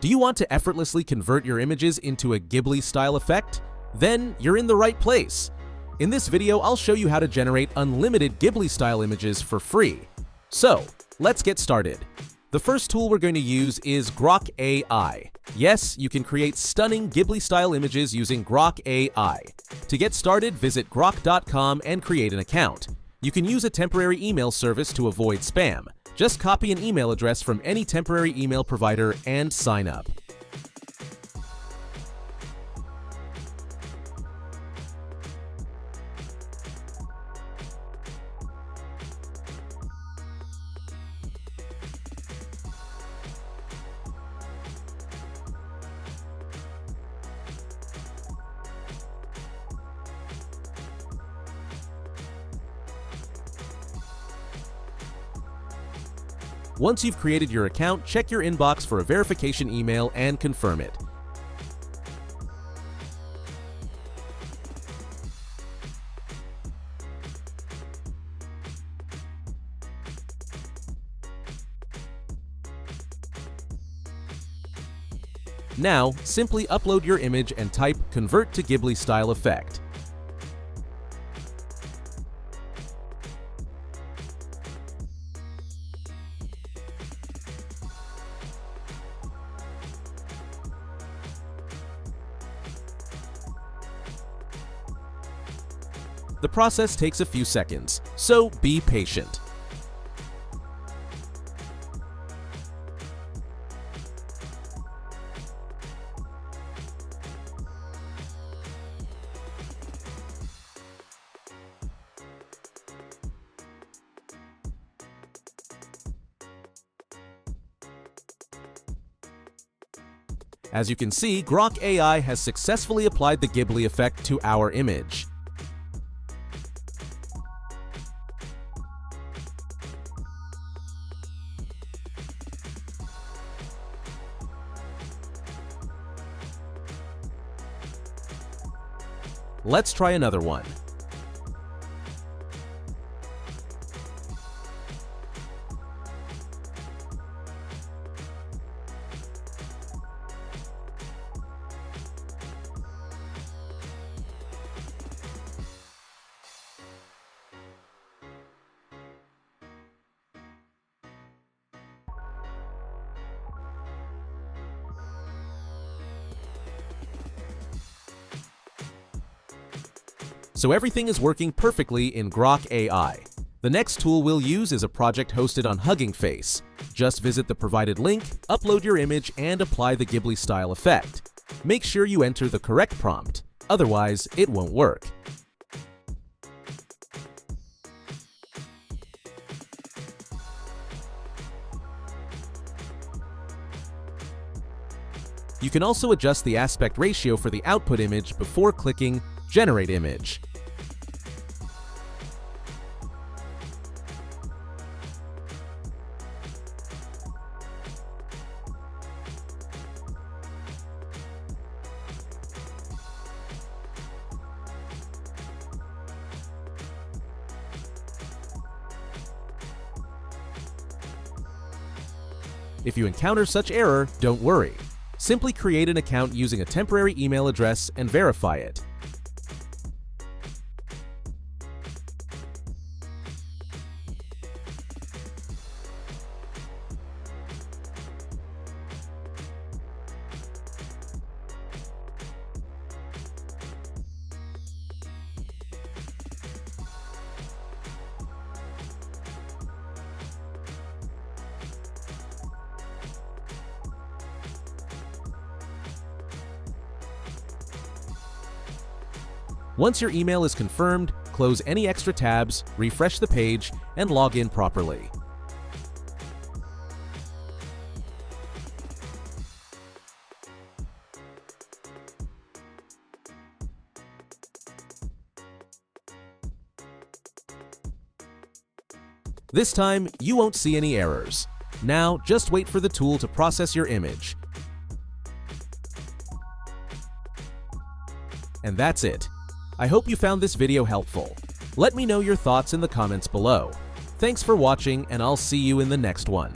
Do you want to effortlessly convert your images into a Ghibli-style effect? Then you're in the right place. In this video, I'll show you how to generate unlimited Ghibli-style images for free. So, let's get started. The first tool we're going to use is Grok AI. Yes, you can create stunning Ghibli-style images using Grok AI. To get started, visit grok.com and create an account. You can use a temporary email service to avoid spam. Just copy an email address from any temporary email provider and sign up. Once you've created your account, check your inbox for a verification email and confirm it. Now, simply upload your image and type "Convert to Ghibli-style effect." The process takes a few seconds, so be patient. As you can see, Grok AI has successfully applied the Ghibli effect to our image. Let's try another one. So everything is working perfectly in Grok AI. The next tool we'll use is a project hosted on Huggingface. Just visit the provided link, upload your image, and apply the Ghibli-style effect. Make sure you enter the correct prompt, otherwise it won't work. You can also adjust the aspect ratio for the output image before clicking Generate Image. If you encounter such error, don't worry. Simply create an account using a temporary email address and verify it. Once your email is confirmed, close any extra tabs, refresh the page, and log in properly. This time, you won't see any errors. Now, just wait for the tool to process your image. And that's it. I hope you found this video helpful. Let me know your thoughts in the comments below. Thanks for watching, and I'll see you in the next one.